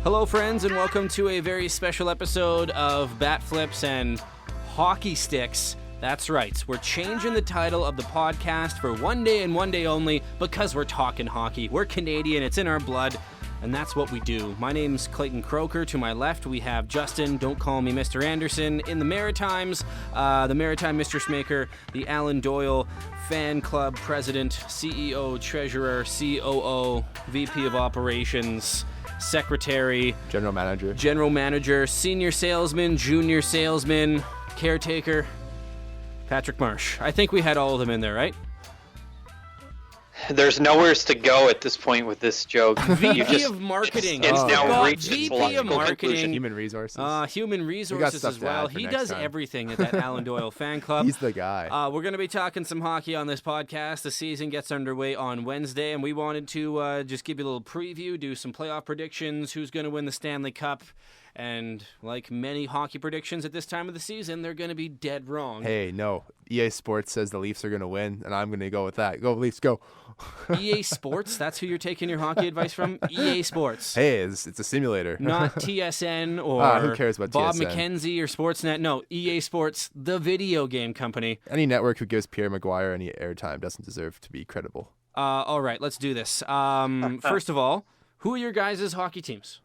Hello, friends, and welcome to a very special episode of Bat Flips and Hockey Sticks. That's right, we're changing the title of the podcast for one day and one day only because we're talking hockey. We're Canadian, it's in our blood, and that's what we do. My name's Clayton Croker. To my left, we have Justin, don't call me Mr. Anderson, in the Maritimes, the Maritime Mistress Maker, the Alan Doyle Fan Club President, CEO, Treasurer, COO, VP of Operations, Secretary, General Manager, Senior Salesman, Junior Salesman, Caretaker, Patrick Marsh. I think we had all of them in there, right? There's nowhere to go at this point with this joke. VP of Marketing. It's now reached its VP of Marketing. conclusion. Human Resources. Human Resources as well. He does everything at that Alan Doyle Fan Club. He's the guy. We're going to be talking some hockey on this podcast. The season gets underway on Wednesday, and we wanted to just give you a little preview, do some playoff predictions, who's going to win the Stanley Cup. And like many hockey predictions at this time of the season, they're going to be dead wrong. Hey, no. EA Sports says the Leafs are going to win, and I'm going to go with that. Go, Leafs, go. EA Sports? That's who you're taking your hockey advice from? EA Sports. Hey, it's a simulator. Not TSN or who cares about Bob TSN? McKenzie or Sportsnet. No, EA Sports, the video game company. Any network who gives Pierre Maguire any airtime doesn't deserve to be credible. All right, let's do this. First of all, who are your guys' hockey teams?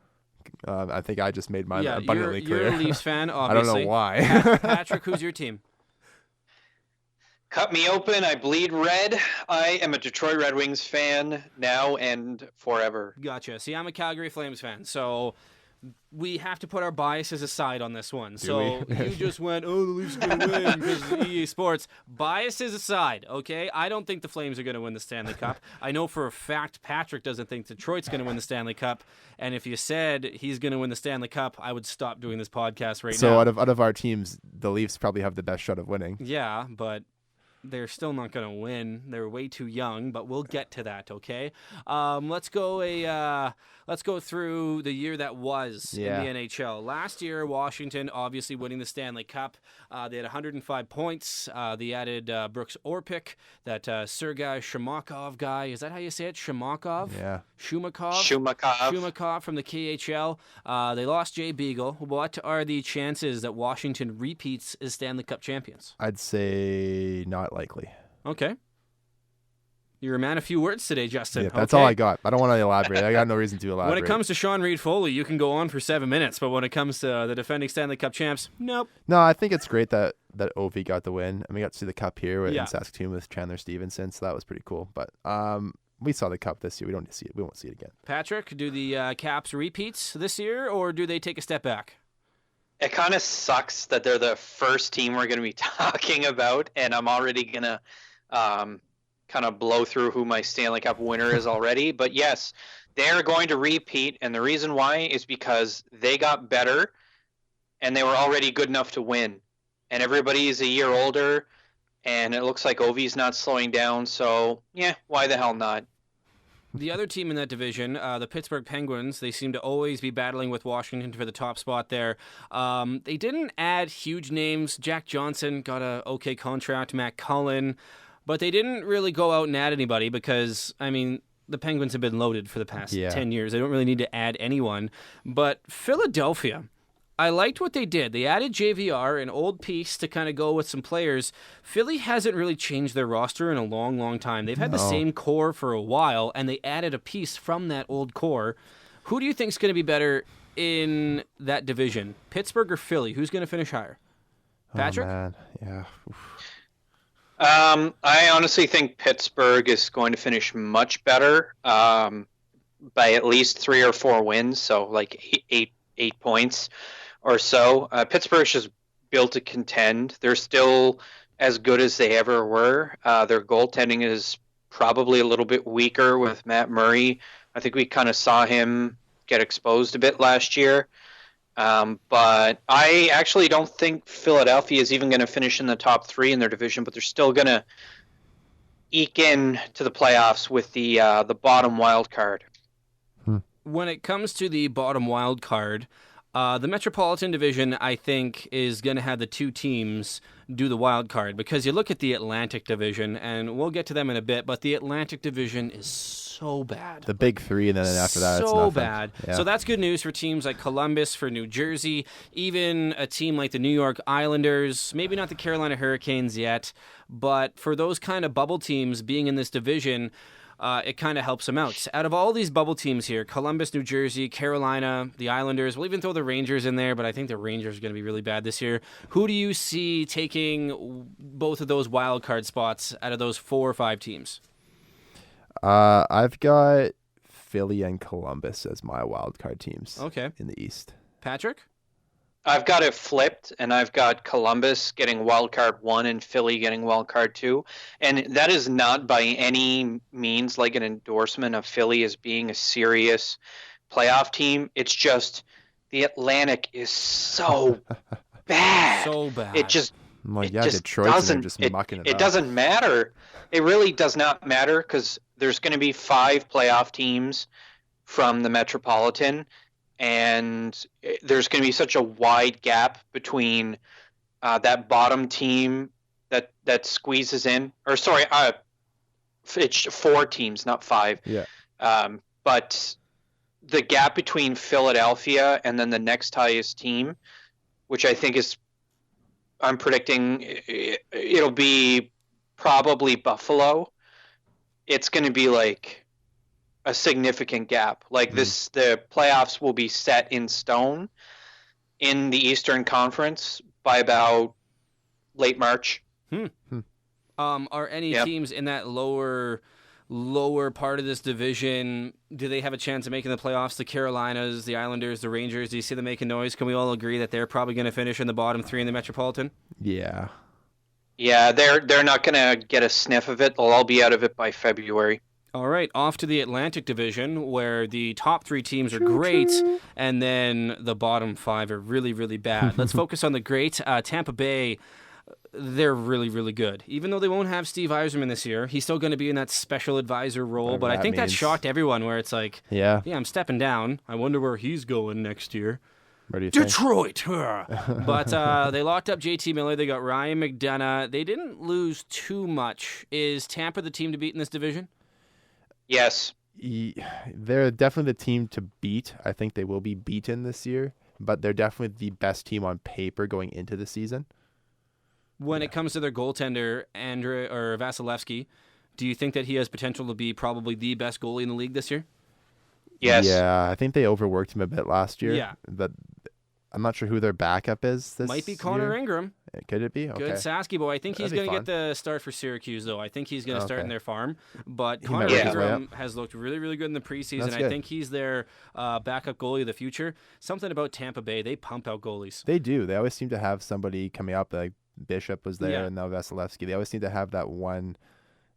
I think I just made mine abundantly clear. You're a Leafs fan, obviously. I don't know why. Patrick, who's your team? Cut me open, I bleed red. I am a Detroit Red Wings fan now and forever. Gotcha. See, I'm a Calgary Flames fan, so we have to put our biases aside on this one. So you just went, oh, the Leafs are going to win because of EA Sports. Biases aside, okay? I don't think the Flames are going to win the Stanley Cup. I know for a fact Patrick doesn't think Detroit's going to win the Stanley Cup. And if you said he's going to win the Stanley Cup, I would stop doing this podcast now. So out of our teams, the Leafs probably have the best shot of winning. Yeah, but they're still not going to win. They're way too young, but we'll get to that, okay? Let's go through the year that was in the NHL. Last year, Washington obviously winning the Stanley Cup. They had 105 points. They added Brooks Orpik, that Sergei Shumakov guy. Is that how you say it? Shumakov? Yeah. Shumakov from the KHL. They lost Jay Beagle. What are the chances that Washington repeats as Stanley Cup champions? I'd say not likely. Okay. You're a man of few words today, Justin. Yeah, that's all I got. I don't want to elaborate. I got no reason to elaborate. When it comes to Sean Reed Foley, you can go on for 7 minutes, but when it comes to the defending Stanley Cup champs, nope. No, I think it's great that Ovi got the win, and we got to see the Cup here in Saskatoon with Chandler Stevenson, so that was pretty cool. But we saw the Cup this year. We don't see it. We won't see it again. Patrick, do the Caps repeats this year, or do they take a step back? It kind of sucks that they're the first team we're going to be talking about, and I'm already going to kind of blow through who my Stanley Cup winner is already. But yes, they're going to repeat, and the reason why is because they got better, and they were already good enough to win. And everybody's a year older, and it looks like Ovi's not slowing down, so yeah, why the hell not? The other team in that division, the Pittsburgh Penguins, they seem to always be battling with Washington for the top spot there. They didn't add huge names. Jack Johnson got a okay contract, Matt Cullen, but they didn't really go out and add anybody because, I mean, the Penguins have been loaded for the past 10 years. They don't really need to add anyone. But Philadelphia, I liked what they did. They added JVR, an old piece, to kind of go with some players. Philly hasn't really changed their roster in a long, long time. They've had the same core for a while, and they added a piece from that old core. Who do you think is going to be better in that division, Pittsburgh or Philly? Who's going to finish higher? Patrick? Oh, man. Yeah. Oof. I honestly think Pittsburgh is going to finish much better by at least 3 or 4 wins, so like eight points or so. Pittsburgh's just built to contend. They're still as good as they ever were. Their goaltending is probably a little bit weaker with Matt Murray. I think we kind of saw him get exposed a bit last year. But I actually don't think Philadelphia is even going to finish in the top 3 in their division, but they're still going to eke in to the playoffs with the bottom wild card. When it comes to the bottom wild card, The Metropolitan Division, I think, is going to have the two teams do the wild card because you look at the Atlantic Division, and we'll get to them in a bit, but the Atlantic Division is so bad. The big three, and then after that, it's so nothing. bad. Yeah. So that's good news for teams like Columbus, for New Jersey, even a team like the New York Islanders, maybe not the Carolina Hurricanes yet, but for those kind of bubble teams being in this division, it kind of helps them out. Out of all these bubble teams here, Columbus, New Jersey, Carolina, the Islanders, we'll even throw the Rangers in there, but I think the Rangers are going to be really bad this year. Who do you see taking both of those wild card spots out of those 4 or 5 teams? I've got Philly and Columbus as my wild card teams. Okay. In the East. Patrick? I've got it flipped, and I've got Columbus getting wild card 1 and Philly getting wild card 2. And that is not by any means like an endorsement of Philly as being a serious playoff team. It's just the Atlantic is so bad. So bad. It just Detroit's just mucking it up. It doesn't matter. It really does not matter because there's going to be 5 playoff teams from the Metropolitan, and there's going to be such a wide gap between that bottom team that squeezes in. Or sorry, it's 4 teams, not 5. Yeah. But the gap between Philadelphia and then the next highest team, which I think I'm predicting it'll be probably Buffalo. It's going to be like a significant gap. Like the playoffs will be set in stone in the Eastern Conference by about late March. Are any teams in that lower part of this division, do they have a chance of making the playoffs? The Carolinas, the Islanders, the Rangers, do you see them making noise? Can we all agree that they're probably going to finish in the bottom 3 in the Metropolitan? Yeah. Yeah, they're not going to get a sniff of it. They'll all be out of it by February. All right, off to the Atlantic Division, where the top 3 teams are great, and then the bottom 5 are really, really bad. Let's focus on the great. Tampa Bay, they're really, really good. Even though they won't have Steve Yzerman this year, he's still going to be in that special advisor role, but I think that shocked everyone, where it's like, yeah, I'm stepping down. I wonder where he's going next year. Where do you Detroit! But they locked up JT Miller. They got Ryan McDonough. They didn't lose too much. Is Tampa the team to beat in this division? Yes. They're definitely the team to beat. I think they will be beaten this year, but they're definitely the best team on paper going into the season. When it comes to their goaltender, Vasilevsky, do you think that he has potential to be probably the best goalie in the league this year? Yes. Yeah, I think they overworked him a bit last year. Yeah. But I'm not sure who their backup is this Might be Connor year. Ingram. Could it be? Okay. Good Sasky boy. I think he's going to get the start for Syracuse, though. I think he's going to start in their farm. But Connor Ingram has looked really, really good in the preseason. I think he's their backup goalie of the future. Something about Tampa Bay, they pump out goalies. They do. They always seem to have somebody coming up. Like Bishop was there, and now Vasilevsky. They always seem to have that one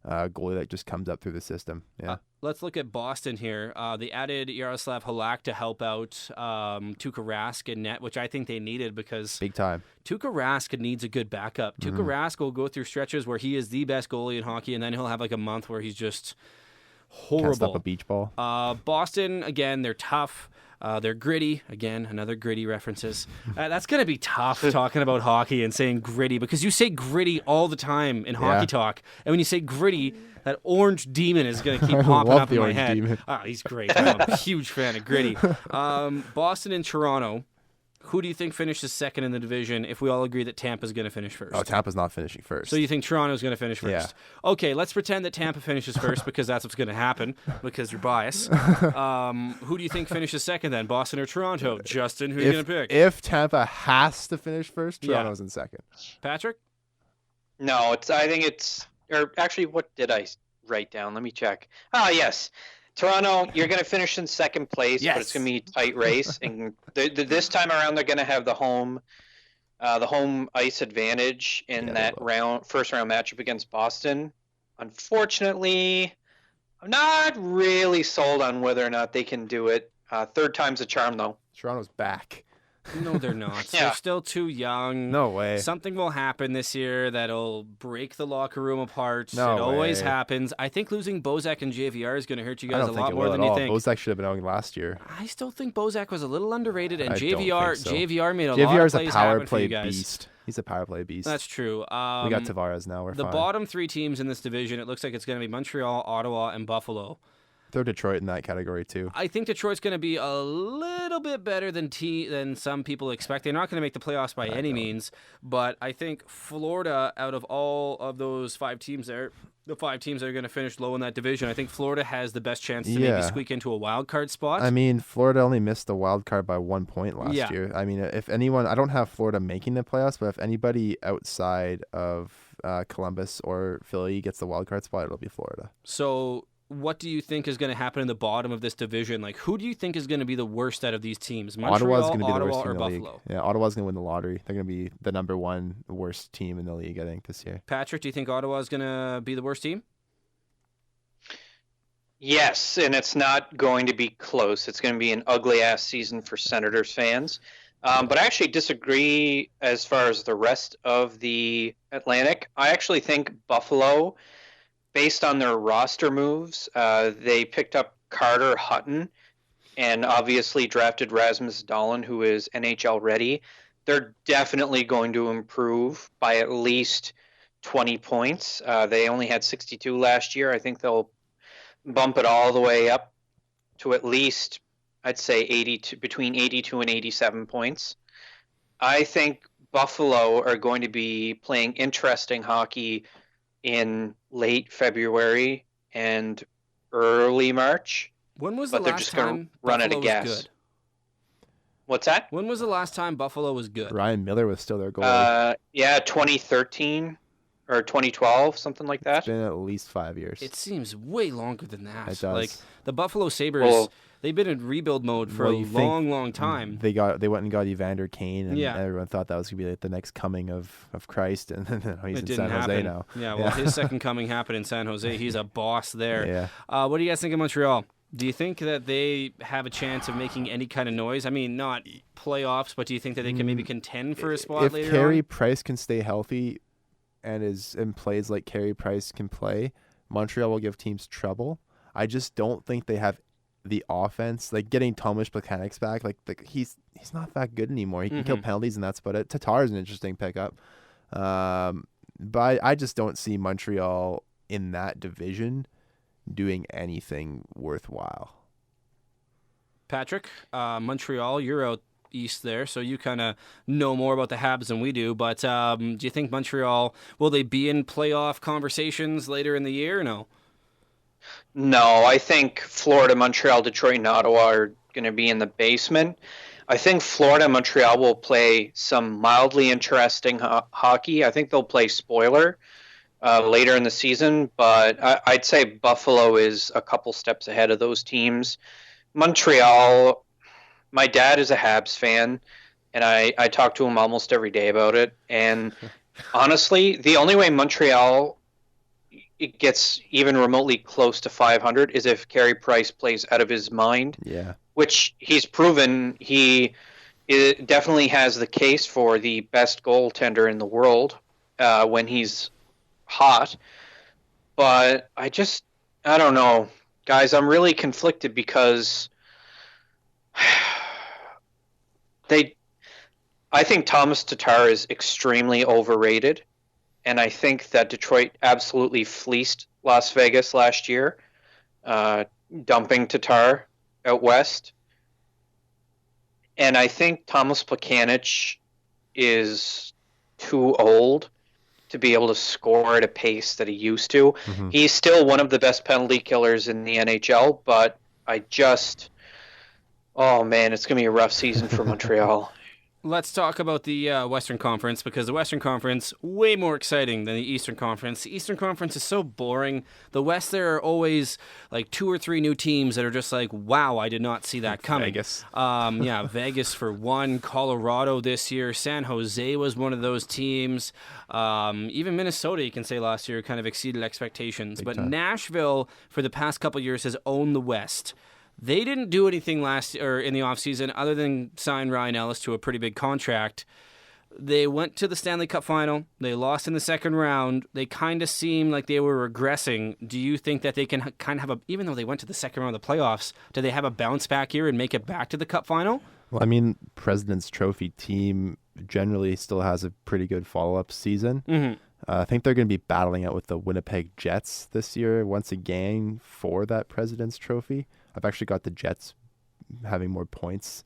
goalie that just comes up through the system. Yeah. Let's look at Boston here. They added Yaroslav Halak to help out Tuukka Rask in net, which I think they needed because big time. Tuukka Rask needs a good backup. Tuukka Rask will go through stretches where he is the best goalie in hockey, and then he'll have like a month where he's just horrible. Can't stop a beach ball. Boston, again, they're tough. They're gritty. Again, another gritty references. That's going to be tough talking about hockey and saying gritty because you say gritty all the time in hockey talk. And when you say gritty, that orange demon is going to keep popping up in my head. Demon. Oh, he's great. I'm a huge fan of gritty. Boston and Toronto. Who do you think finishes second in the division if we all agree that Tampa's going to finish first? Oh, Tampa's not finishing first. So you think Toronto's going to finish first? Yeah. Okay, let's pretend that Tampa finishes first because that's what's going to happen because you're biased. Who do you think finishes second then, Boston or Toronto? Justin, who are you going to pick? If Tampa has to finish first, Toronto's in second. Patrick? No, actually, what did I write down? Let me check. Yes. Toronto, you're going to finish in second place, but it's going to be a tight race. And this time around, they're going to have the home ice advantage in that first round matchup against Boston. Unfortunately, I'm not really sold on whether or not they can do it. Third time's a charm, though. Toronto's back. No, they're not. Yeah. They're still too young. No way. Something will happen this year that'll break the locker room apart. No It always way. happens. I think losing Bozak and JVR is going to hurt you I guys don't a think lot it more will than at you all. think. Bozak should have been out last year. I still think Bozak was a little underrated, and I don't JVR think so. JVR made a lot JVR of is a plays power happen for play you guys. beast. He's a power play beast. That's true. We got Tavares now. We're The fine. bottom three teams in this division, it looks like it's going to be Montreal, Ottawa, and Buffalo. Throw Detroit in that category too. I think Detroit's going to be a little bit better than some people expect. They're not going to make the playoffs by any means, but I think Florida, out of all of those 5 teams there, the 5 teams that are going to finish low in that division, I think Florida has the best chance to maybe squeak into a wild card spot. I mean, Florida only missed the wild card by 1 point last year. I mean, if anyone, I don't have Florida making the playoffs, but if anybody outside of Columbus or Philly gets the wild card spot, it'll be Florida. So what do you think is going to happen in the bottom of this division? Like, who do you think is going to be the worst out of these teams? Montreal, Ottawa's going to be the worst Ottawa, team or in the Buffalo? league. Yeah, Ottawa's going to win the lottery. They're going to be the number 1 worst team in the league, I think, this year. Patrick, do you think Ottawa's going to be the worst team? Yes, and it's not going to be close. It's going to be an ugly-ass season for Senators fans. But I actually disagree as far as the rest of the Atlantic. I actually think Buffalo, based on their roster moves, they picked up Carter Hutton and obviously drafted Rasmus Dahlin, who is NHL ready. They're definitely going to improve by at least 20 points. They only had 62 last year. I think they'll bump it all the way up to at least, I'd say, between 82 and 87 points. I think Buffalo are going to be playing interesting hockey in late February and early March. When was the But they're last just gonna time run out Buffalo of was gas. good? What's that? When was the last time Buffalo was good? Ryan Miller was still their goalie. 2013 or 2012, something like that. It's been at least 5 years. It seems way longer than that. It does. Like the Buffalo Sabres, Well, they've been in rebuild mode for Well, a you think long time. They went and got Evander Kane, and Yeah. everyone thought that was going to be like the next coming of Christ, and then he's It in didn't San Jose happen. now. Yeah, well, his second coming happened in San Jose. He's a boss there. Yeah. What do you guys think of Montreal? Do you think that they have a chance of making any kind of noise? I mean, not playoffs, but do you think that they can maybe contend for a spot If later Carey on? Price can stay healthy and plays like Carey Price can play, Montreal will give teams trouble. I just don't think they have the offense. Like getting Tomas Plekanec back, he's not that good anymore. He can kill penalties, and that's about it. Tatar is an interesting pickup, but I just don't see Montreal in that division doing anything worthwhile. Patrick, Montreal, you're out east there, so you kind of know more about the Habs than we do. But do you think Montreal, will they be in playoff conversations later in the year or no? No, I think Florida, Montreal, Detroit, and Ottawa are going to be in the basement. I think Florida and Montreal will play some mildly interesting hockey. I think they'll play spoiler later in the season, but I'd say Buffalo is a couple steps ahead of those teams. Montreal, my dad is a Habs fan, and I talk to him almost every day about it. And honestly, the only way Montreal it gets even remotely close to 500 is if Carey Price plays out of his mind. Yeah. Which he's proven it definitely has the case for the best goaltender in the world when he's hot. But I don't know. Guys, I'm really conflicted because I think Thomas Tatar is extremely overrated. And I think that Detroit absolutely fleeced Las Vegas last year, dumping Tatar out west. And I think Thomas Plekanec is too old to be able to score at a pace that he used to. Mm-hmm. He's still one of the best penalty killers in the NHL, but oh man, it's going to be a rough season for Montreal. Let's talk about the Western Conference, because the Western Conference, way more exciting than the Eastern Conference. The Eastern Conference is so boring. The West, there are always like 2 or 3 new teams that are just like, wow, I did not see that coming. Vegas. Vegas for one. Colorado this year. San Jose was one of those teams. Even Minnesota, you can say last year, kind of exceeded expectations. Big time. Nashville, for the past couple years, has owned the West. They didn't do anything in the offseason other than sign Ryan Ellis to a pretty big contract. They went to the Stanley Cup final. They lost in the second round. They kind of seemed like they were regressing. Do you think that they can kind of even though they went to the second round of the playoffs, do they have a bounce back here and make it back to the Cup final? Well, I mean, President's Trophy team generally still has a pretty good follow-up season. Mm-hmm. I think they're going to be battling out with the Winnipeg Jets this year once again for that President's Trophy. I've actually got the Jets having more points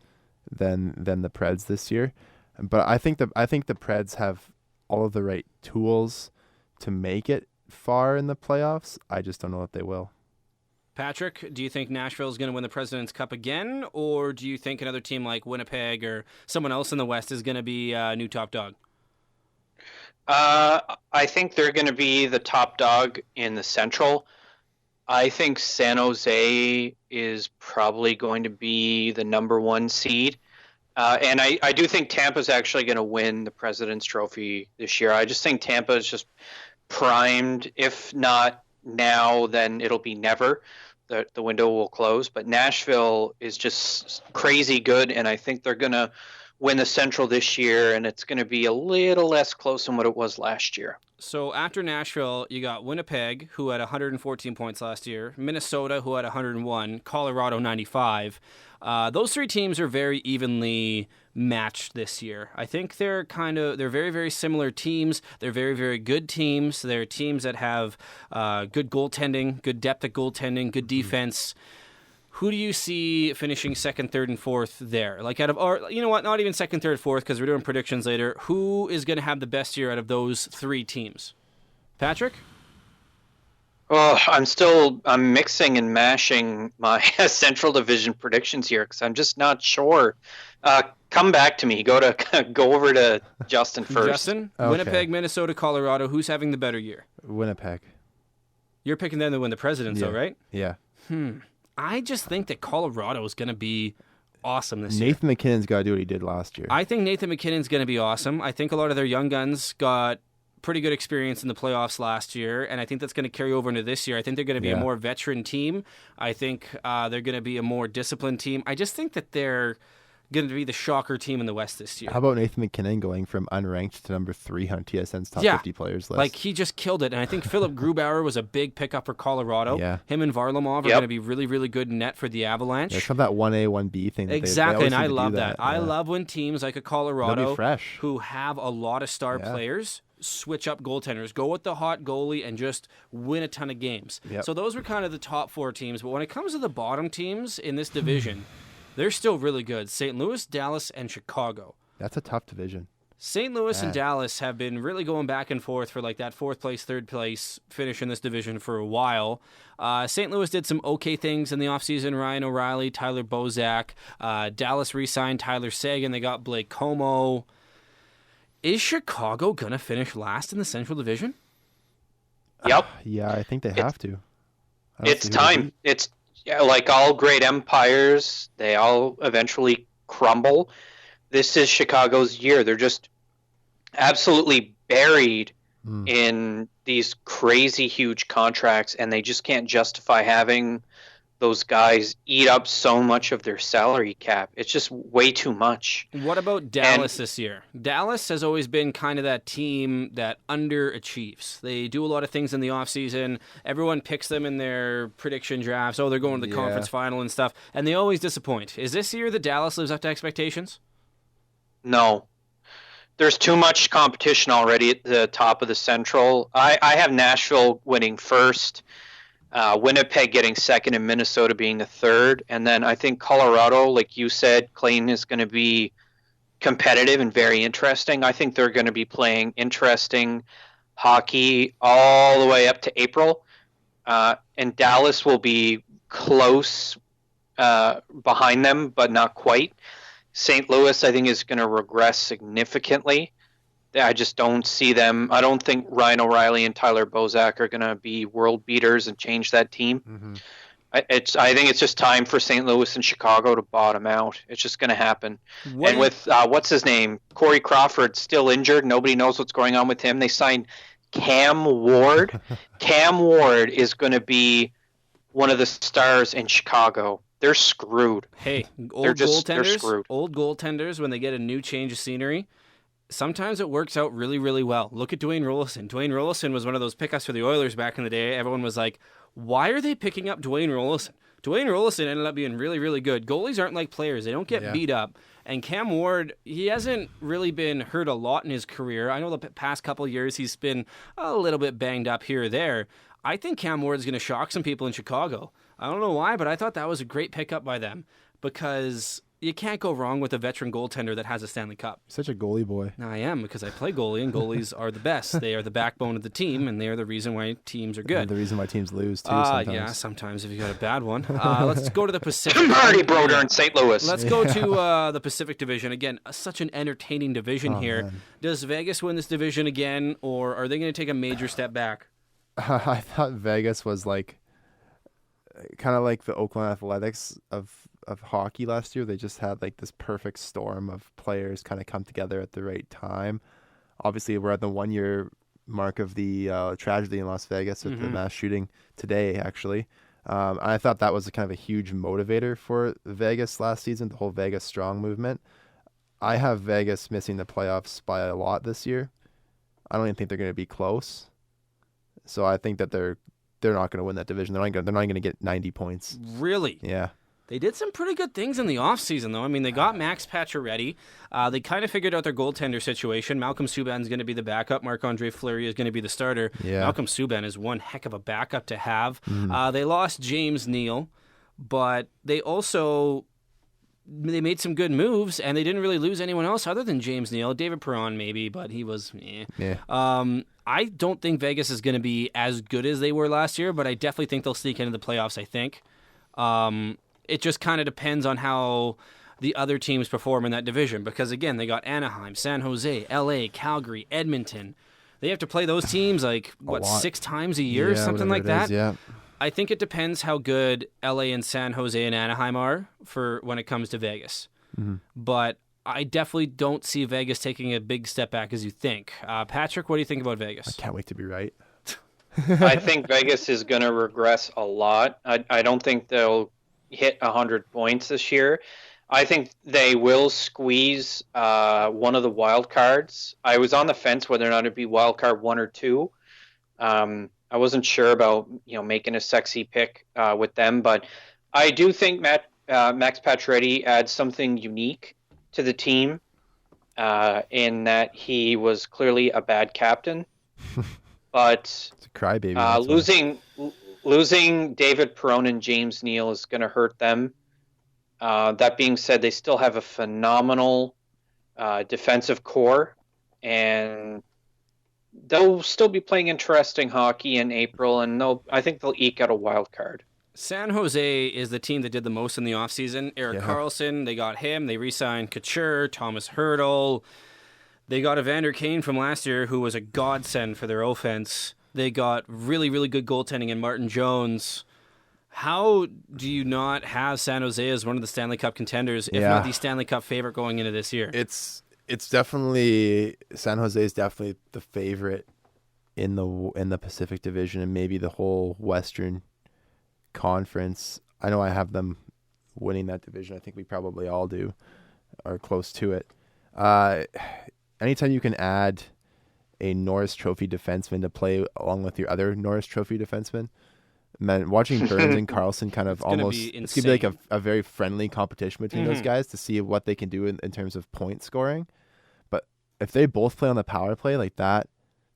than the Preds this year. But I think the Preds have all of the right tools to make it far in the playoffs. I just don't know if they will. Patrick, do you think Nashville is going to win the President's Cup again, or do you think another team like Winnipeg or someone else in the West is going to be new top dog? I think they're going to be the top dog in the Central. I think San Jose is probably going to be the number one seed. And I do think Tampa's actually going to win the President's Trophy this year. I just think Tampa is just primed. If not now, then it'll be never. The window will close. But Nashville is just crazy good, and I think they're going to win the Central this year, and it's going to be a little less close than what it was last year. So after Nashville, you got Winnipeg, who had 114 points last year, Minnesota, who had 101, Colorado, 95. Those three teams are very evenly matched this year. I think they're very, very similar teams. They're very, very good teams. They're teams that have good goaltending, good depth at goaltending, good defense. Who do you see finishing second, third, and fourth there? Or you know what? Not even second, third, fourth, because we're doing predictions later. Who is going to have the best year out of those three teams? Patrick? Oh, I'm mixing and mashing my Central Division predictions here because I'm just not sure. Come back to me. Go over to Justin first. Justin, Okay. Winnipeg, Minnesota, Colorado. Who's having the better year? Winnipeg. You're picking them to win the President's, though, right? Yeah. I just think that Colorado is going to be awesome this year. Nathan McKinnon's got to do what he did last year. I think Nathan McKinnon's going to be awesome. I think a lot of their young guns got pretty good experience in the playoffs last year, and I think that's going to carry over into this year. I think they're going to be a more veteran team. I think they're going to be a more disciplined team. I just think that they're going to be the shocker team in the West this year. How about Nathan McKinnon going from unranked to number 3 on TSN's top 50 players list? Like, he just killed it. And I think Philip Grubauer was a big pickup for Colorado. Yeah. Him and Varlamov are going to be really, really good in net for the Avalanche. Yeah, it's kind of that 1A, 1B thing. Exactly, and I love that. I love when teams like a Colorado fresh. who have a lot of star players switch up goaltenders, go with the hot goalie, and just win a ton of games. Yep. So those were kind of the top 4 teams. But when it comes to the bottom teams in this division, they're still really good. St. Louis, Dallas, and Chicago. That's a tough division. St. Louis and Dallas have been really going back and forth for like that 4th place, 3rd place finish in this division for a while. St. Louis did some okay things in the offseason. Ryan O'Reilly, Tyler Bozak. Dallas re-signed Tyler Seguin. They got Blake Como. Is Chicago going to finish last in the Central Division? Yep. Yeah, I think they have to. It's time. It's like all great empires, they all eventually crumble. This is Chicago's year. They're just absolutely buried in these crazy huge contracts, and they just can't justify having those guys eat up so much of their salary cap. It's just way too much. What about Dallas this year? Dallas has always been kind of that team that underachieves. They do a lot of things in the offseason. Everyone picks them in their prediction drafts. Oh, they're going to the conference final and stuff, and they always disappoint. Is this year that Dallas lives up to expectations? No. There's too much competition already at the top of the Central. I have Nashville winning first. Winnipeg getting second and Minnesota being the third. And then I think Colorado, like you said, Clayton, is going to be competitive and very interesting. I think they're going to be playing interesting hockey all the way up to April. And Dallas will be close behind them, but not quite. St. Louis, I think, is going to regress significantly. I just don't see them. I don't think Ryan O'Reilly and Tyler Bozak are going to be world beaters and change that team. Mm-hmm. I think it's just time for St. Louis and Chicago to bottom out. It's just going to happen. And with, what's his name? Corey Crawford still injured. Nobody knows what's going on with him. They signed Cam Ward. Cam Ward is going to be one of the stars in Chicago. they're screwed. Hey, They're screwed. old goaltenders, when they get a new change of scenery, sometimes it works out really, really well. Look at Dwayne Rollison. Dwayne Rollison was one of those pickups for the Oilers back in the day. Everyone was like, why are they picking up Dwayne Rollison? Dwayne Rollison ended up being really, really good. Goalies aren't like players. They don't get beat up. And Cam Ward, he hasn't really been hurt a lot in his career. I know the past couple of years he's been a little bit banged up here or there. I think Cam Ward's going to shock some people in Chicago. I don't know why, but I thought that was a great pickup by them because you can't go wrong with a veteran goaltender that has a Stanley Cup. Such a goalie boy. I am, because I play goalie, and goalies are the best. They are the backbone of the team, and they are the reason why teams are good. And the reason why teams lose, too, sometimes. Yeah, sometimes if you got a bad one. Let's go to the Pacific. Marty Broder in St. Louis. Let's go to the Pacific Division. Again, such an entertaining division here. Man. Does Vegas win this division again, or are they going to take a major step back? I thought Vegas was like kind of like the Oakland Athletics of hockey last year. They just had like this perfect storm of players kind of come together at the right time. Obviously, we're at the 1 year mark of the tragedy in Las Vegas with the mass shooting today, actually. I thought that was kind of a huge motivator for Vegas last season, the whole Vegas Strong movement. I have Vegas missing the playoffs by a lot this year. I don't even think they're going to be close. So I think that they're not going to win that division. They're not going to get 90 points. Really? Yeah. They did some pretty good things in the offseason, though. I mean, they got Max Pacioretty. They kind of figured out their goaltender situation. Malcolm Subban's going to be the backup. Marc-Andre Fleury is going to be the starter. Yeah. Malcolm Subban is one heck of a backup to have. They lost James Neal, but they made some good moves, and they didn't really lose anyone else other than James Neal. David Perron, maybe, but he was Yeah. I don't think Vegas is going to be as good as they were last year, but I definitely think they'll sneak into the playoffs, I think. It just kind of depends on how the other teams perform in that division, because, again, they got Anaheim, San Jose, LA, Calgary, Edmonton. They have to play those teams, like, 6 times a year or something like that? Yeah. I think it depends how good LA and San Jose and Anaheim are for when it comes to Vegas. But I definitely don't see Vegas taking a big step back as you think. Patrick, what do you think about Vegas? I can't wait to be right. I think Vegas is going to regress a lot. I don't think they'll hit 100 points this year. I think they will squeeze one of the wild cards. I was on the fence whether or not it'd be wild card 1 or 2. I wasn't sure about making a sexy pick with them, but I do think Max Pacioretty adds something unique to the team in that he was clearly a bad captain, but It's a crybaby. Losing David Perron and James Neal is going to hurt them. That being said, they still have a phenomenal defensive core, and they'll still be playing interesting hockey in April, and I think they'll eke out a wild card. San Jose is the team that did the most in the offseason. Erik Karlsson, they got him. They re-signed Couture, Thomas Hertl. They got Evander Kane from last year, who was a godsend for their offense. They got really, really good goaltending in Martin Jones. How do you not have San Jose as one of the Stanley Cup contenders, if not the Stanley Cup favorite going into this year? It's definitely San Jose is definitely the favorite in the Pacific Division and maybe the whole Western Conference. I know I have them winning that division. I think we probably all do, or close to it. Anytime you can add a Norris Trophy defenseman to play along with your other Norris Trophy defenseman, man, watching Burns and Karlsson kind of it's gonna be like a very friendly competition between those guys to see what they can do in terms of point scoring. But if they both play on the power play like that,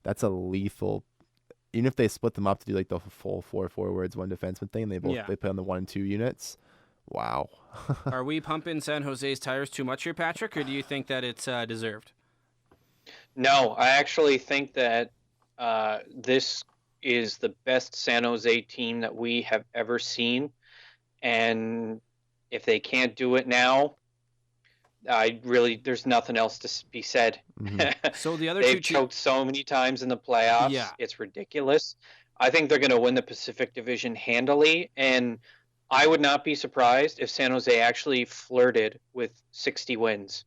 that's a lethal. Even if they split them up to do like the full 4 forwards, 1 defenseman thing, they play on the 1 and 2 units. Wow. Are we pumping San Jose's tires too much here, Patrick, or do you think that it's deserved? No, I actually think that this is the best San Jose team that we have ever seen. And if they can't do it now, there's nothing else to be said. So the other they've choked so many times in the playoffs. Yeah. It's ridiculous. I think they're going to win the Pacific Division handily, and I would not be surprised if San Jose actually flirted with 60 wins.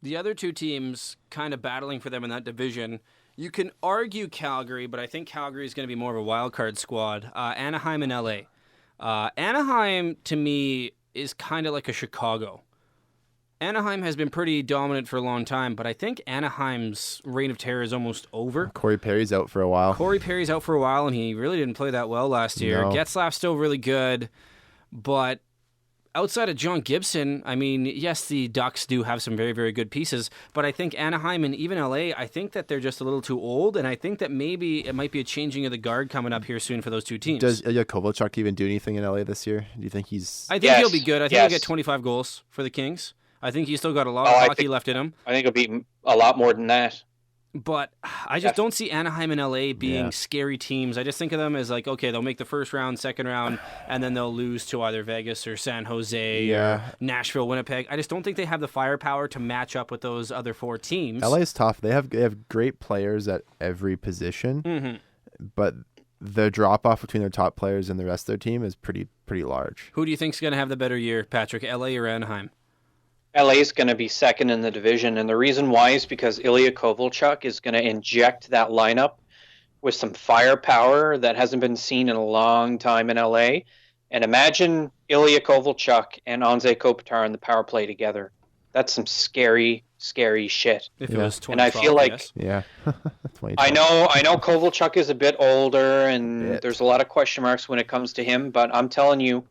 The other two teams kind of battling for them in that division, you can argue Calgary, but I think Calgary is going to be more of a wild card squad. Anaheim and LA. Anaheim, to me, is kind of like a Chicago. Anaheim has been pretty dominant for a long time, but I think Anaheim's reign of terror is almost over. Corey Perry's out for a while. Corey Perry's out for a while, and he really didn't play that well last year. No. Getzlaf's still really good, but outside of John Gibson, I mean, yes, the Ducks do have some very, very good pieces, but I think Anaheim and even LA, I think that they're just a little too old, and I think that maybe it might be a changing of the guard coming up here soon for those two teams. Does Ilya Kovalchuk even do anything in LA this year? Do you think he's... I think he'll be good. I think he'll get 25 goals for the Kings. I think he's still got a lot of hockey left in him. I think it'll be a lot more than that. But I just don't see Anaheim and LA being scary teams. I just think of them as like, okay, they'll make the first round, second round, and then they'll lose to either Vegas or San Jose or Nashville, Winnipeg. I just don't think they have the firepower to match up with those other four teams. LA is tough. They have great players at every position, but the drop-off between their top players and the rest of their team is pretty large. Who do you think is going to have the better year, Patrick, LA or Anaheim? LA is going to be second in the division, and the reason why is because Ilya Kovalchuk is going to inject that lineup with some firepower that hasn't been seen in a long time in LA. And imagine Ilya Kovalchuk and Anze Kopitar on the power play together. That's some scary, scary shit. If it was 2012, and I feel like, I know Kovalchuk is a bit older, and there's a lot of question marks when it comes to him, but I'm telling you,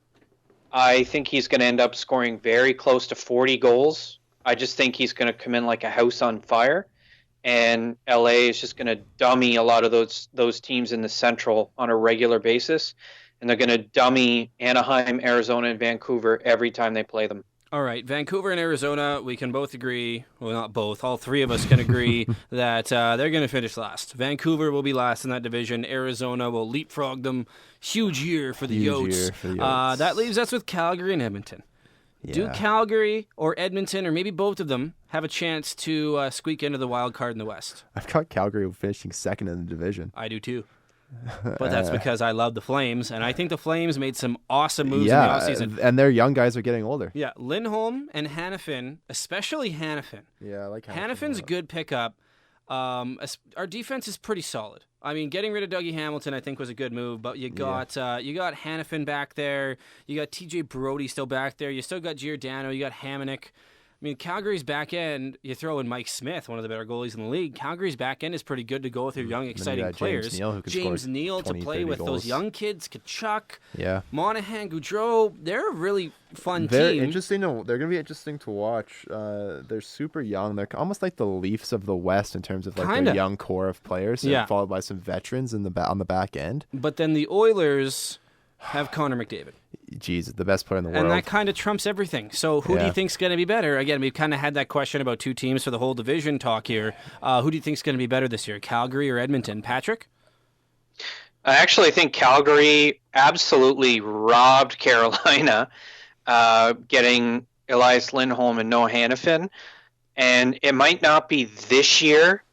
I think he's going to end up scoring very close to 40 goals. I just think he's going to come in like a house on fire, and LA is just going to dummy a lot of those teams in the Central on a regular basis, and they're going to dummy Anaheim, Arizona, and Vancouver every time they play them. All right, Vancouver and Arizona, we can both agree, well, not both, all three of us can agree that they're going to finish last. Vancouver will be last in that division. Arizona will leapfrog them. Huge year for the Yotes. That leaves us with Calgary and Edmonton. Yeah. Do Calgary or Edmonton, or maybe both of them, have a chance to squeak into the wild card in the West? I've got Calgary finishing second in the division. I do too. But that's because I love the Flames, and I think the Flames made some awesome moves in the offseason. And their young guys are getting older. Yeah, Lindholm and Hanifin, especially Hanifin. Yeah, I like Hanifin. Hanifin's a good pickup. Our defense is pretty solid. I mean, getting rid of Dougie Hamilton, I think, was a good move. But you got Hanifin back there. You got T.J. Brody still back there. You still got Giordano. You got Hamonic. I mean, Calgary's back end, you throw in Mike Smith, one of the better goalies in the league. Calgary's back end is pretty good to go with your young, exciting players. James Neal to play with those young kids, Kachuk, yeah, Monahan, Goudreau. They're a really fun they're team. Interesting. They're going to be interesting to watch. They're super young. They're almost like the Leafs of the West in terms of like their young core of players, followed by some veterans on the back end. But then the Oilers have Connor McDavid. Jeez, the best player in the world. And that kind of trumps everything. So who do you think's going to be better? Again, we've kind of had that question about two teams for the whole division talk here. Who do you think's going to be better this year, Calgary or Edmonton? Patrick? I actually think Calgary absolutely robbed Carolina, getting Elias Lindholm and Noah Hanifin. And it might not be this year,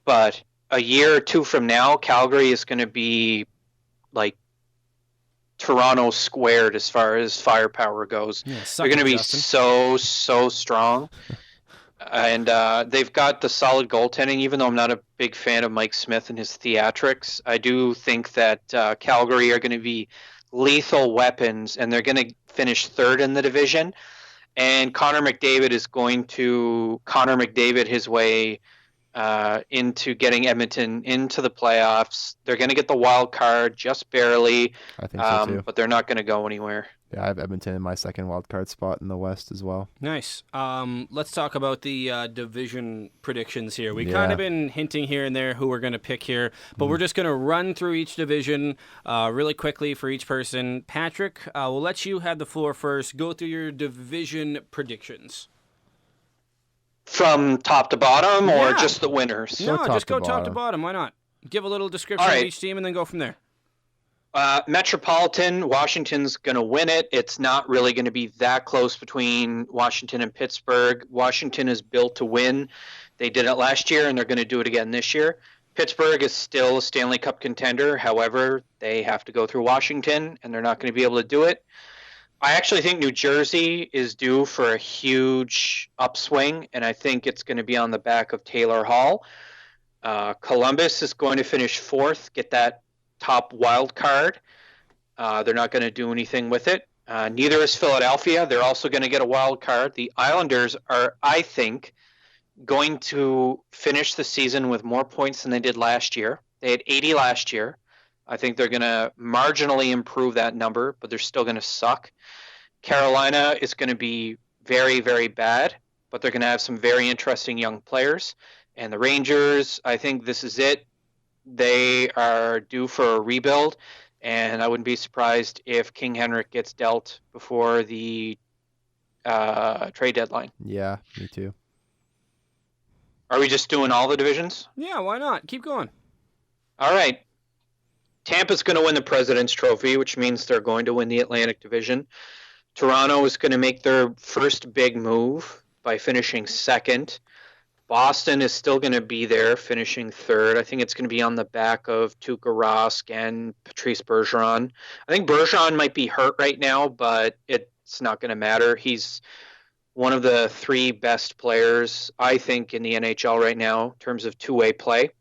but a year or two from now, Calgary is going to be like Toronto squared as far as firepower goes. They're going to be so strong. And they've got the solid goaltending, even though I'm not a big fan of Mike Smith and his theatrics. I do think that Calgary are going to be lethal weapons, and they're going to finish third in the division. And Connor McDavid is going to Connor McDavid his way into getting Edmonton into the playoffs. They're going to get the wild card just barely. I think so too. But they're not going to go anywhere. Yeah, I have Edmonton in my second wild card spot in the West as well. Nice. Let's talk about the division predictions here. We've kind of been hinting here and there who we're going to pick here, but we're just going to run through each division really quickly for each person. Patrick, we'll let you have the floor first. Go through your division predictions. From top to bottom, or just the winners? No, just go top to bottom. Why not? Give a little description of each team and then go from there. Metropolitan, Washington's going to win it. It's not really going to be that close between Washington and Pittsburgh. Washington is built to win. They did it last year, and they're going to do it again this year. Pittsburgh is still a Stanley Cup contender. However, they have to go through Washington, and they're not going to be able to do it. I actually think New Jersey is due for a huge upswing, and I think it's going to be on the back of Taylor Hall. Columbus is going to finish fourth, get that top wild card. They're not going to do anything with it. Neither is Philadelphia. They're also going to get a wild card. The Islanders are, I think, going to finish the season with more points than they did last year. They had 80 last year. I think they're going to marginally improve that number, but they're still going to suck. Carolina is going to be very, very bad, but they're going to have some very interesting young players. And the Rangers, I think this is it. They are due for a rebuild, and I wouldn't be surprised if King Henrik gets dealt before the trade deadline. Yeah, me too. Are we just doing all the divisions? Yeah, why not? Keep going. All right. Tampa's going to win the President's Trophy, which means they're going to win the Atlantic Division. Toronto is going to make their first big move by finishing second. Boston is still going to be there, finishing third. I think it's going to be on the back of Tuukka Rask and Patrice Bergeron. I think Bergeron might be hurt right now, but it's not going to matter. He's one of the three best players, I think, in the NHL right now in terms of two-way play.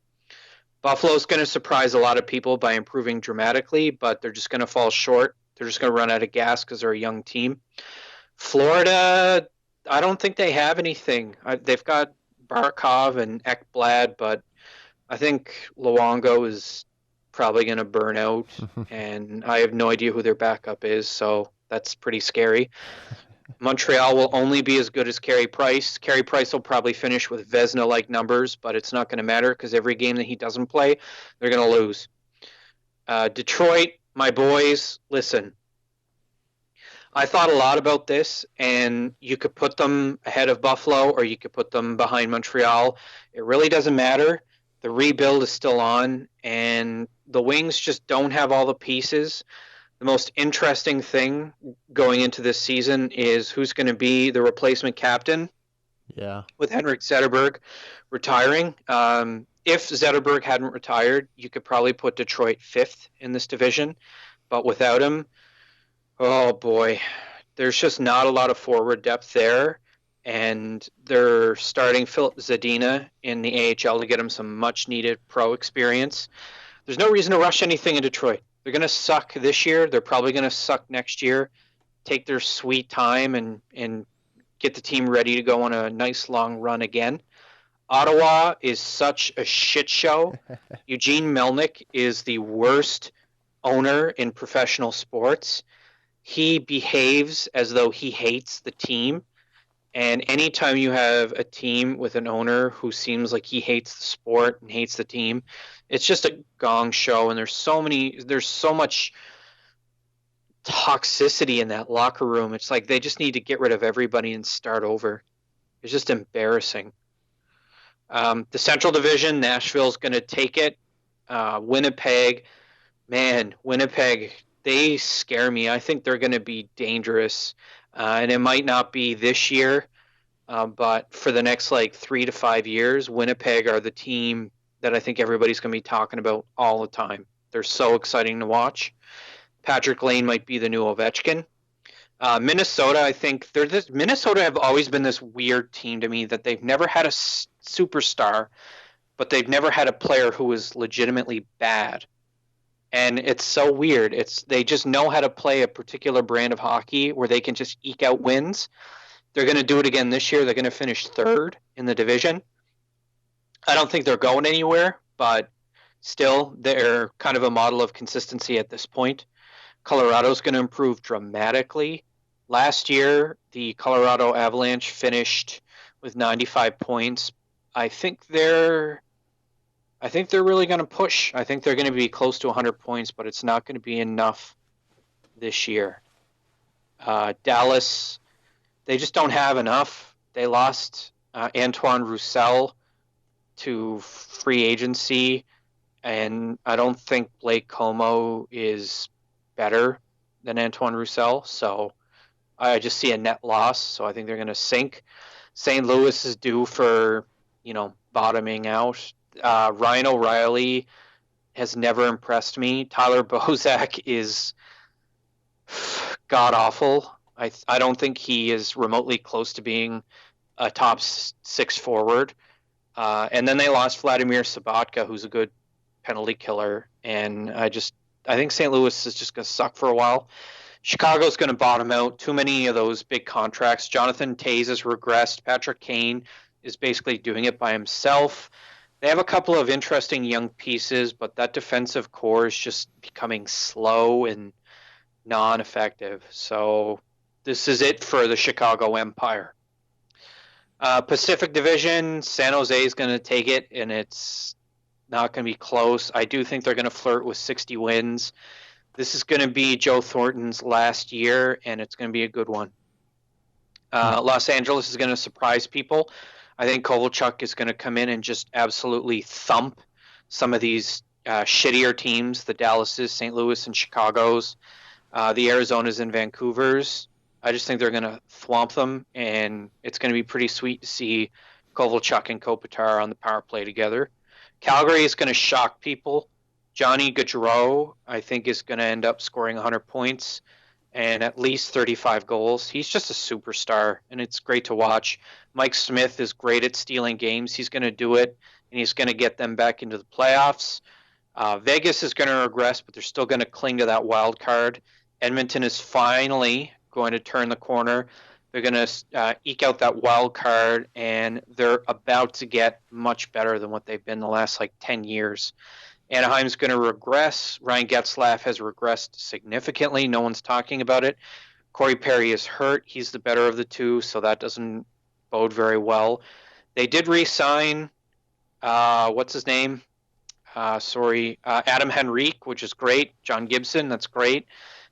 Buffalo's going to surprise a lot of people by improving dramatically, but they're just going to fall short. They're just going to run out of gas because they're a young team. Florida, I don't think they have anything. They've got Barkov and Ekblad, but I think Luongo is probably going to burn out, and I have no idea who their backup is, so that's pretty scary. Montreal will only be as good as Carey Price. Carey Price will probably finish with Vezina-like numbers, but it's not going to matter because every game that he doesn't play, they're going to lose. Detroit, my boys, listen. I thought a lot about this, and you could put them ahead of Buffalo or you could put them behind Montreal. It really doesn't matter. The rebuild is still on, and the Wings just don't have all the pieces. The most interesting thing going into this season is who's going to be the replacement captain. Yeah. With Henrik Zetterberg retiring. If Zetterberg hadn't retired, you could probably put Detroit fifth in this division. But without him, oh boy, there's just not a lot of forward depth there. And they're starting Philip Zadina in the AHL to get him some much-needed pro experience. There's no reason to rush anything in Detroit. They're going to suck this year. They're probably going to suck next year. Take their sweet time and get the team ready to go on a nice long run again. Ottawa is such a shit show. Eugene Melnyk is the worst owner in professional sports. He behaves as though he hates the team. And anytime you have a team with an owner who seems like he hates the sport and hates the team, it's just a gong show. And there's so much toxicity in that locker room. It's like they just need to get rid of everybody and start over. It's just embarrassing. The Central Division, Nashville's going to take it. Winnipeg, they scare me. I think they're going to be dangerous. And it might not be this year, but for the next 3 to 5 years, Winnipeg are the team that I think everybody's going to be talking about all the time. They're so exciting to watch. Patrick Lane might be the new Ovechkin. Minnesota, I think Minnesota have always been this weird team to me that they've never had a superstar, but they've never had a player who was legitimately bad. And it's so weird. They just know how to play a particular brand of hockey where they can just eke out wins. They're going to do it again this year. They're going to finish third in the division. I don't think they're going anywhere, but still, they're kind of a model of consistency at this point. Colorado's going to improve dramatically. Last year, the Colorado Avalanche finished with 95 points. I think they're really going to push. I think they're going to be close to 100 points, but it's not going to be enough this year. Dallas, they just don't have enough. They lost Antoine Roussel to free agency, and I don't think Blake Comeau is better than Antoine Roussel, so I just see a net loss, so I think they're going to sink. St. Louis is due for, bottoming out. Ryan O'Reilly has never impressed me. Tyler Bozak is god-awful. I don't think he is remotely close to being a top six forward. And then they lost Vladimir Sabatka, who's a good penalty killer, and I just I think St. Louis is just going to suck for a while. Chicago's going to bottom out. Too many of those big contracts. Jonathan Toews has regressed. Patrick Kane is basically doing it by himself. They have a couple of interesting young pieces, but that defensive core is just becoming slow and non-effective. So this is it for the Chicago Empire. Pacific Division, San Jose is going to take it, and it's not going to be close. I do think they're going to flirt with 60 wins. This is going to be Joe Thornton's last year, and it's going to be a good one. Los Angeles is going to surprise people. I think Kovalchuk is going to come in and just absolutely thump some of these shittier teams, the Dallases, St. Louis, and Chicagos, the Arizonas and Vancouvers. I just think they're going to thwomp them, and it's going to be pretty sweet to see Kovalchuk and Kopitar on the power play together. Calgary is going to shock people. Johnny Gaudreau, I think, is going to end up scoring 100 points and at least 35 goals. He's just a superstar, and it's great to watch. Mike Smith is great at stealing games. He's going to do it, and he's going to get them back into the playoffs. Vegas is going to regress, but they're still going to cling to that wild card. Edmonton is finally going to turn the corner. They're going to eke out that wild card, and they're about to get much better than what they've been the last 10 years. Anaheim's going to regress. Ryan Getzlaf has regressed significantly. No one's talking about it. Corey Perry is hurt. He's the better of the two, so that doesn't bode very well. They did re-sign, what's his name? Adam Henrique, which is great. John Gibson, that's great.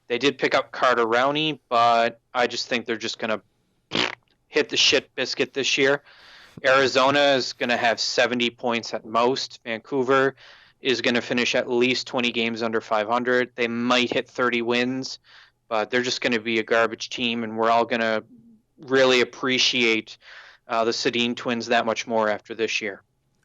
They did pick up Carter Rowney, but I just think they're just going to hit the shit biscuit this year. Arizona is going to have 70 points at most. Vancouver is going to finish at least 20 games under 500. They might hit 30 wins, but they're just going to be a garbage team, and we're all going to really appreciate the Sedin twins that much more after this year.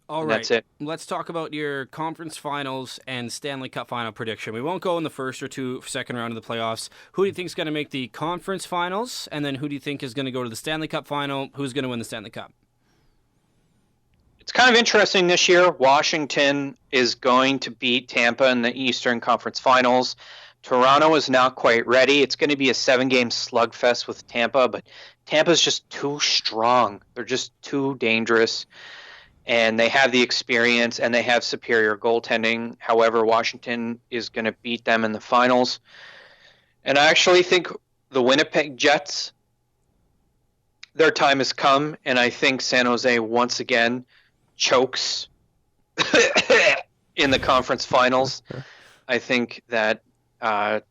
All and right, that's it. Let's talk about your conference finals and Stanley Cup final prediction. We won't go in the first or second round of the playoffs. Who do you think is going to make the conference finals, and then who do you think is going to go to the Stanley Cup final? Who's going to win the Stanley Cup? It's kind of interesting this year. Washington is going to beat Tampa in the Eastern Conference Finals. Toronto is not quite ready. It's going to be a 7-game slugfest with Tampa, but Tampa's just too strong. They're just too dangerous, and they have the experience, and they have superior goaltending. However, Washington is going to beat them in the finals. And I actually think the Winnipeg Jets, their time has come, and I think San Jose once again chokes in the conference finals. I think that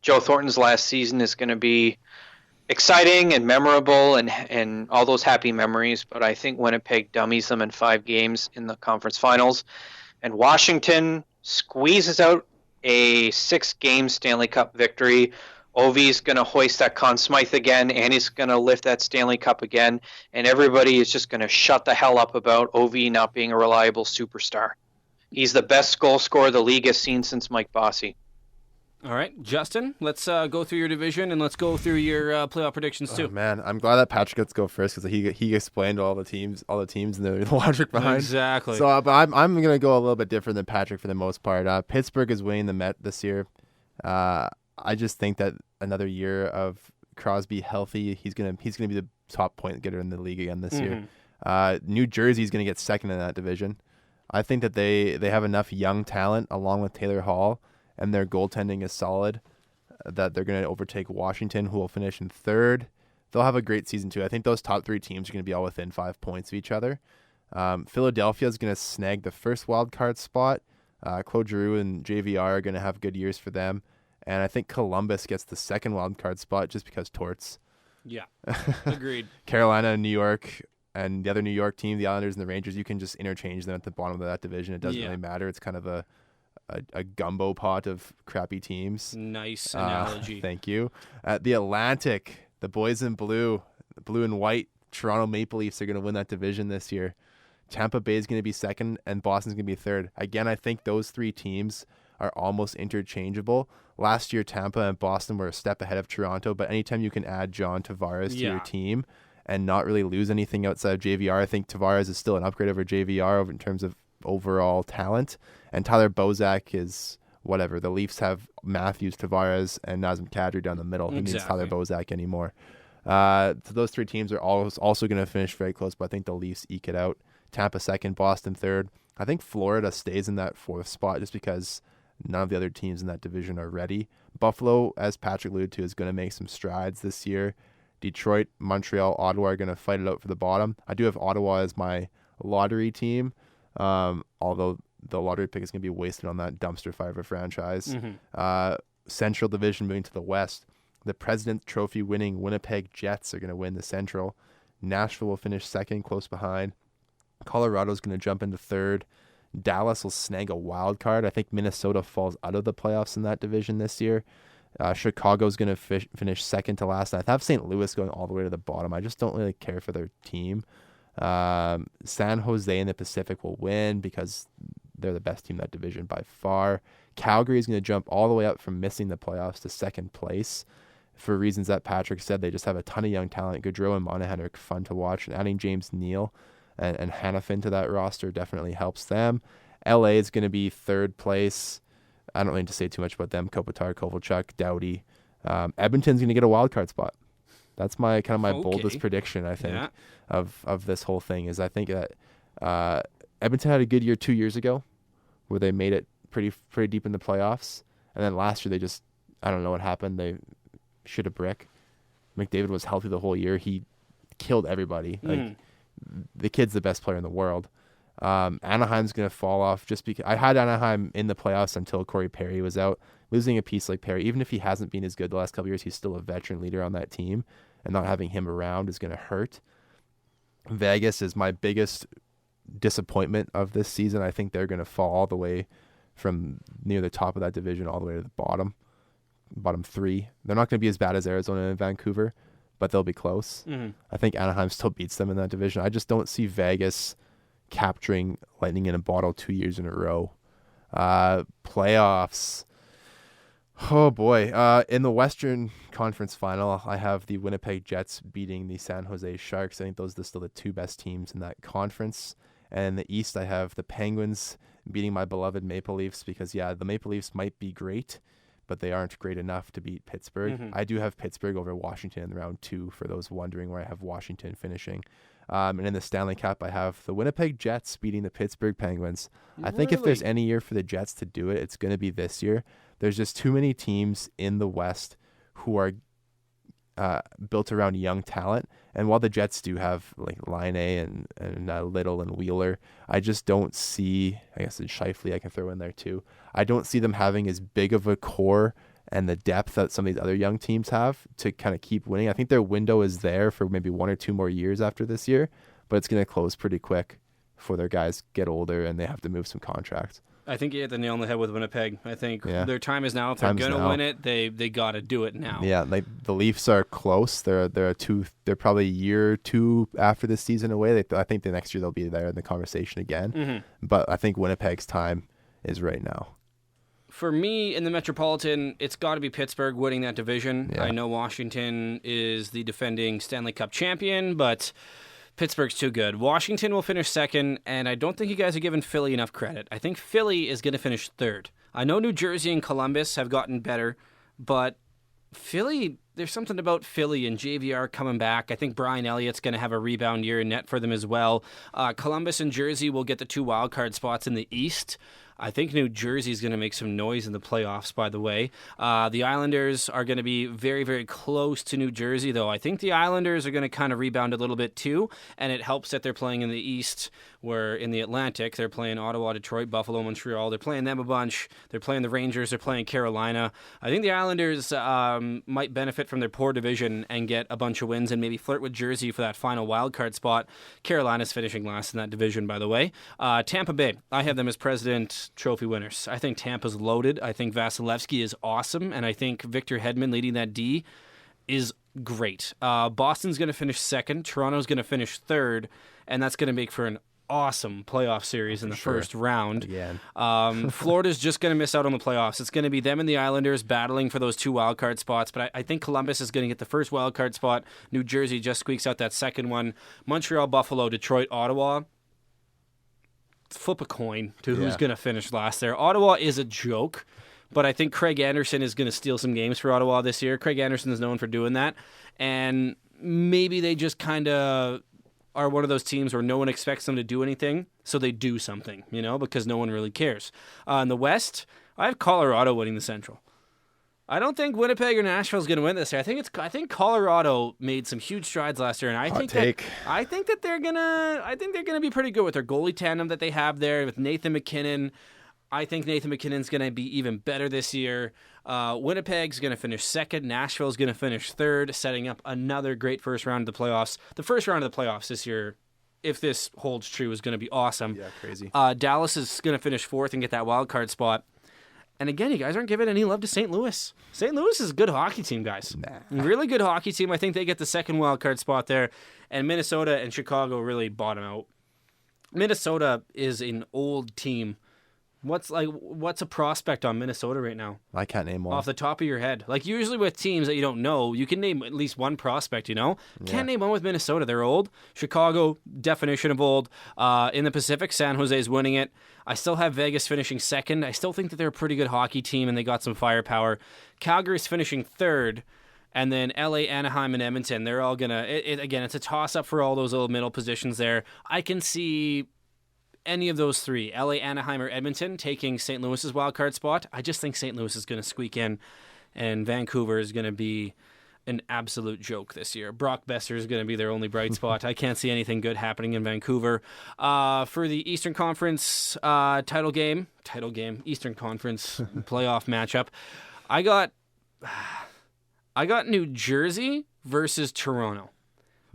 Joe Thornton's last season is going to be exciting and memorable and all those happy memories, but I think Winnipeg dummies them in 5 games in the conference finals, and Washington squeezes out a 6-game Stanley Cup victory. Ovi's going to hoist that Conn Smythe again, and he's going to lift that Stanley Cup again, and everybody is just going to shut the hell up about Ovi not being a reliable superstar. He's the best goal scorer the league has seen since Mike Bossy. All right, Justin, let's go through your division, and let's go through your playoff predictions too. Oh, man, I'm glad that Patrick gets to go first because he explained all the teams and the logic behind. Exactly. So, but I'm gonna go a little bit different than Patrick for the most part. Pittsburgh is winning the Met this year. I just think that another year of Crosby healthy, he's gonna be the top point getter in the league again this year. New Jersey's gonna get second in that division. I think that they have enough young talent along with Taylor Hall, and their goaltending is solid, that they're going to overtake Washington, who will finish in third. They'll have a great season, too. I think those top 3 teams are going to be all within 5 points of each other. Philadelphia is going to snag the first wild card spot. Claude Giroux and JVR are going to have good years for them. And I think Columbus gets the second wild card spot just because torts. Yeah, agreed. Carolina and New York and the other New York team, the Islanders and the Rangers, you can just interchange them at the bottom of that division. It doesn't really matter. It's kind of a gumbo pot of crappy teams. Nice analogy. Thank you. The Atlantic, the boys in blue and white, Toronto Maple Leafs are going to win that division this year. Tampa Bay is going to be second, and Boston's going to be third. Again, I think those 3 teams are almost interchangeable. Last year, Tampa and Boston were a step ahead of Toronto, but anytime you can add John Tavares to your team and not really lose anything outside of JVR, I think Tavares is still an upgrade over JVR in terms of overall talent, and Tyler Bozak is whatever. The Leafs have Matthews, Tavares, and Nazem Kadri down the middle. Who needs Tyler Bozak anymore? So those three teams are also going to finish very close, but I think the Leafs eke it out. Tampa second, Boston third. I think Florida stays in that fourth spot just because none of the other teams in that division are ready. Buffalo, as Patrick alluded to, is going to make some strides this year. Detroit, Montreal, Ottawa are going to fight it out for the bottom. I do have Ottawa as my lottery team, although the lottery pick is going to be wasted on that dumpster fire of a franchise. Central Division moving to the West. The President's Trophy winning Winnipeg Jets are going to win the Central. Nashville will finish second, close behind. Colorado's going to jump into third. Dallas will snag a wild card. I think Minnesota falls out of the playoffs in that division this year. Chicago's going to finish second to last. I have St. Louis going all the way to the bottom. I just don't really care for their team. San Jose in the Pacific will win because they're the best team in that division by far. Calgary is going to jump all the way up from missing the playoffs to second place. For reasons that Patrick said, they just have a ton of young talent. Gaudreau and Monahan are fun to watch. And adding James Neal and Hanifin to that roster definitely helps them. LA is going to be third place. I don't need to say too much about them. Kopitar, Kovalchuk, Doughty. Edmonton's going to get a wild card spot. That's my boldest prediction, I think, of this whole thing. Is I think that Edmonton had a good year 2 years ago where they made it pretty deep in the playoffs. And then last year they just, I don't know what happened. They shit a brick. McDavid was healthy the whole year. He killed everybody. Like the kid's the best player in the world. Anaheim's going to fall off just because I had Anaheim in the playoffs until Corey Perry was out. Losing a piece like Perry, even if he hasn't been as good the last couple of years, he's still a veteran leader on that team, and not having him around is going to hurt. Vegas is my biggest disappointment of this season. I think they're going to fall all the way from near the top of that division all the way to the bottom three. They're not going to be as bad as Arizona and Vancouver, but they'll be close. I think Anaheim still beats them in that division. I just don't see Vegas capturing lightning in a bottle 2 years in a row. Playoffs. Oh boy. In the Western Conference Final, I have the Winnipeg Jets beating the San Jose Sharks. I think those are still the two best teams in that conference. And in the East, I have the Penguins beating my beloved Maple Leafs because, the Maple Leafs might be great, but they aren't great enough to beat Pittsburgh. I do have Pittsburgh over Washington in round 2 for those wondering where I have Washington finishing. And in the Stanley Cup, I have the Winnipeg Jets beating the Pittsburgh Penguins. I think if there's any year for the Jets to do it, it's going to be this year. There's just too many teams in the West who are built around young talent. And while the Jets do have like Line and Little and Wheeler, I just don't see, I guess it's Scheifele I can throw in there too. I don't see them having as big of a core and the depth that some of these other young teams have to kind of keep winning. I think their window is there for maybe 1 or 2 more years after this year, but it's going to close pretty quick before their guys get older and they have to move some contracts. I think you hit the nail on the head with Winnipeg. I think their time is now. If they're going to win it, they got to do it now. Yeah, the Leafs are close. They're probably a year or 2 after this season away. I think the next year they'll be there in the conversation again. But I think Winnipeg's time is right now. For me, in the Metropolitan, it's got to be Pittsburgh winning that division. I know Washington is the defending Stanley Cup champion, but Pittsburgh's too good. Washington will finish second, and I don't think you guys are giving Philly enough credit. I think Philly is going to finish third. I know New Jersey and Columbus have gotten better, but Philly, there's something about Philly and JVR coming back. I think Brian Elliott's going to have a rebound year in net for them as well. Columbus and Jersey will get the 2 wildcard spots in the East. I think New Jersey's going to make some noise in the playoffs, by the way. The Islanders are going to be very, very close to New Jersey, though. I think the Islanders are going to kind of rebound a little bit, too, and it helps that they're playing in the East, where in the Atlantic, they're playing Ottawa, Detroit, Buffalo, Montreal. They're playing them a bunch. They're playing the Rangers. They're playing Carolina. I think the Islanders might benefit from their poor division and get a bunch of wins and maybe flirt with Jersey for that final wildcard spot. Carolina's finishing last in that division, by the way. Tampa Bay, I have them as President Trophy winners. I think Tampa's loaded. I think Vasilevsky is awesome, and I think Victor Hedman leading that D is great. Boston's going to finish second. Toronto's going to finish third, and that's going to make for an awesome playoff series in the first round. Again. Florida's just going to miss out on the playoffs. It's going to be them and the Islanders battling for those 2 wildcard spots, but I think Columbus is going to get the first wildcard spot. New Jersey just squeaks out that second one. Montreal, Buffalo, Detroit, Ottawa. Flip a coin to who's going to finish last there. Ottawa is a joke. but I think Craig Anderson is going to steal some games for Ottawa this year. Craig Anderson is known for doing that, and maybe they just kind of are one of those teams where no one expects them to do anything, so they do something, because no one really cares. In the West, I have Colorado winning the Central. I don't think Winnipeg or Nashville is going to win this year. I think Colorado made some huge strides last year, and I think that they're gonna be pretty good with their goalie tandem that they have there with Nathan McKinnon. I think Nathan McKinnon's going to be even better this year. Winnipeg's going to finish second. Nashville's going to finish third, setting up another great first round of the playoffs. The first round of the playoffs this year, if this holds true, is going to be awesome. Yeah, crazy. Dallas is going to finish fourth and get that wild card spot. And again, you guys aren't giving any love to St. Louis. St. Louis is a good hockey team, guys. Really good hockey team. I think they get the second wild card spot there. And Minnesota and Chicago really bottom out. Minnesota is an old team. What's a prospect on Minnesota right now? I can't name one. Off the top of your head. Like usually with teams that you don't know, you can name at least one prospect, Can't name one with Minnesota. They're old. Chicago, definition of old. In the Pacific, San Jose's winning it. I still have Vegas finishing second. I still think that they're a pretty good hockey team and they got some firepower. Calgary's finishing third. And then LA, Anaheim, and Edmonton, they're all going to... Again, it's a toss-up for all those little middle positions there. I can see any of those three, LA, Anaheim, or Edmonton, taking St. Louis's wildcard spot. I just think St. Louis is going to squeak in, and Vancouver is going to be an absolute joke this year. Brock Besser is going to be their only bright spot. I can't see anything good happening in Vancouver. For the Eastern Conference title game, Eastern Conference playoff matchup, I got New Jersey versus Toronto.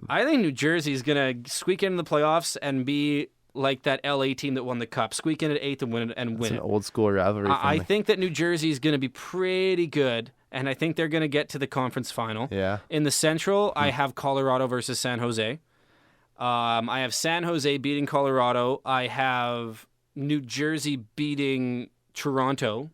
I think New Jersey is going to squeak into the playoffs and be like that LA team that won the cup, squeak in at eighth and win it. It's an old school rivalry. I think that New Jersey is going to be pretty good, and I think they're going to get to the conference final. Yeah. In the Central, I have Colorado versus San Jose. I have San Jose beating Colorado. I have New Jersey beating Toronto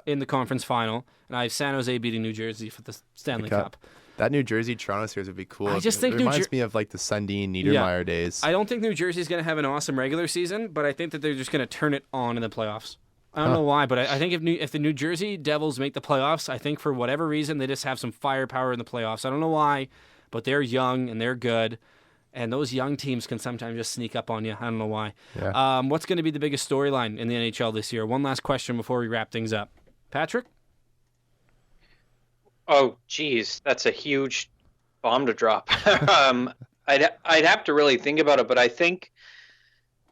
in the conference final, and I have San Jose beating New Jersey for the Stanley Cup. That New Jersey-Toronto series would be cool. I just think it reminds me of like the Sundin Niedermeyer days. I don't think New Jersey's going to have an awesome regular season, but I think that they're just going to turn it on in the playoffs. I don't know why, but I think if the New Jersey Devils make the playoffs, I think for whatever reason they just have some firepower in the playoffs. I don't know why, but they're young and they're good, and those young teams can sometimes just sneak up on you. I don't know why. Yeah. What's going to be the biggest storyline in the NHL this year? One last question before we wrap things up. Patrick? Oh, geez, that's a huge bomb to drop. I'd have to really think about it, but I think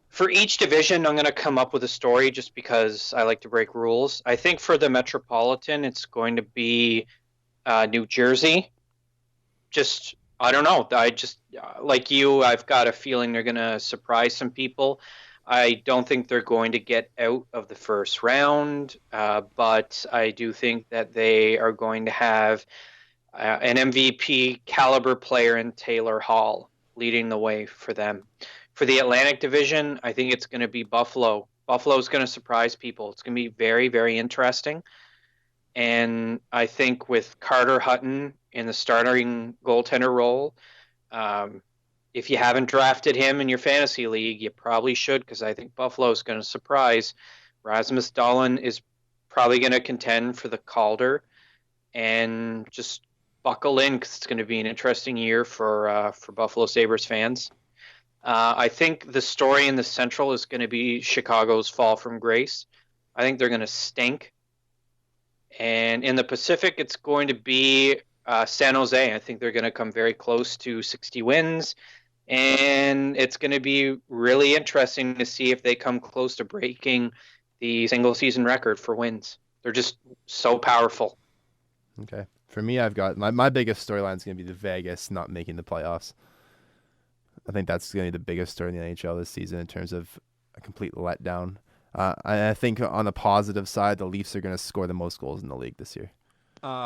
for each division, I'm going to come up with a story just because I like to break rules. I think for the Metropolitan, it's going to be New Jersey. Just, I don't know. I just, like you, I've got a feeling they're going to surprise some people. I don't think they're going to get out of the first round, but I do think that they are going to have an MVP caliber player in Taylor Hall leading the way for them. For the Atlantic Division, I think it's going to be Buffalo. Buffalo is going to surprise people. It's going to be very, very interesting. And I think with Carter Hutton in the starting goaltender role, if you haven't drafted him in your fantasy league, you probably should, because I think Buffalo is going to surprise. Rasmus Dahlin is probably going to contend for the Calder, and just buckle in because it's going to be an interesting year for Buffalo Sabres fans. I think the story in the Central is going to be Chicago's fall from grace. I think they're going to stink. And in the Pacific, it's going to be San Jose. I think they're going to come very close to 60 wins. And it's going to be really interesting to see if they come close to breaking the single season record for wins. They're just so powerful. Okay. For me, I've got my biggest storyline is going to be the Vegas not making the playoffs. I think that's going to be the biggest story in the NHL this season in terms of a complete letdown. I think on the positive side, the Leafs are going to score the most goals in the league this year.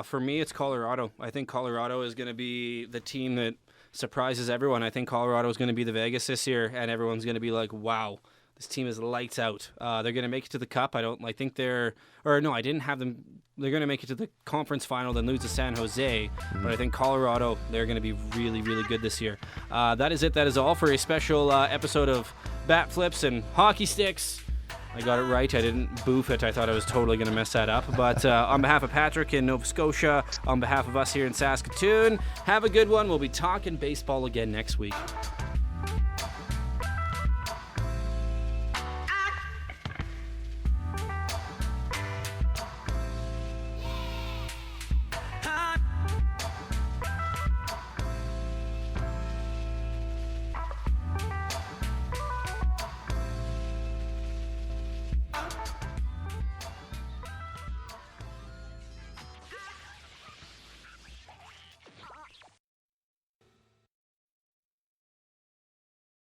For me, it's Colorado. I think Colorado is going to be the team that surprises everyone. I think Colorado is going to be the Vegas this year, and everyone's going to be like, wow, this team is lights out. They're going to make it to the Cup. I didn't have them. They're going to make it to the conference final, then lose to San Jose. But I think Colorado, they're going to be really, really good this year. That is it. That is all for a special episode of Bat Flips and Hockey Sticks. I got it right. I didn't boof it. I thought I was totally going to mess that up. But on behalf of Patrick in Nova Scotia, on behalf of us here in Saskatoon, have a good one. We'll be talking baseball again next week.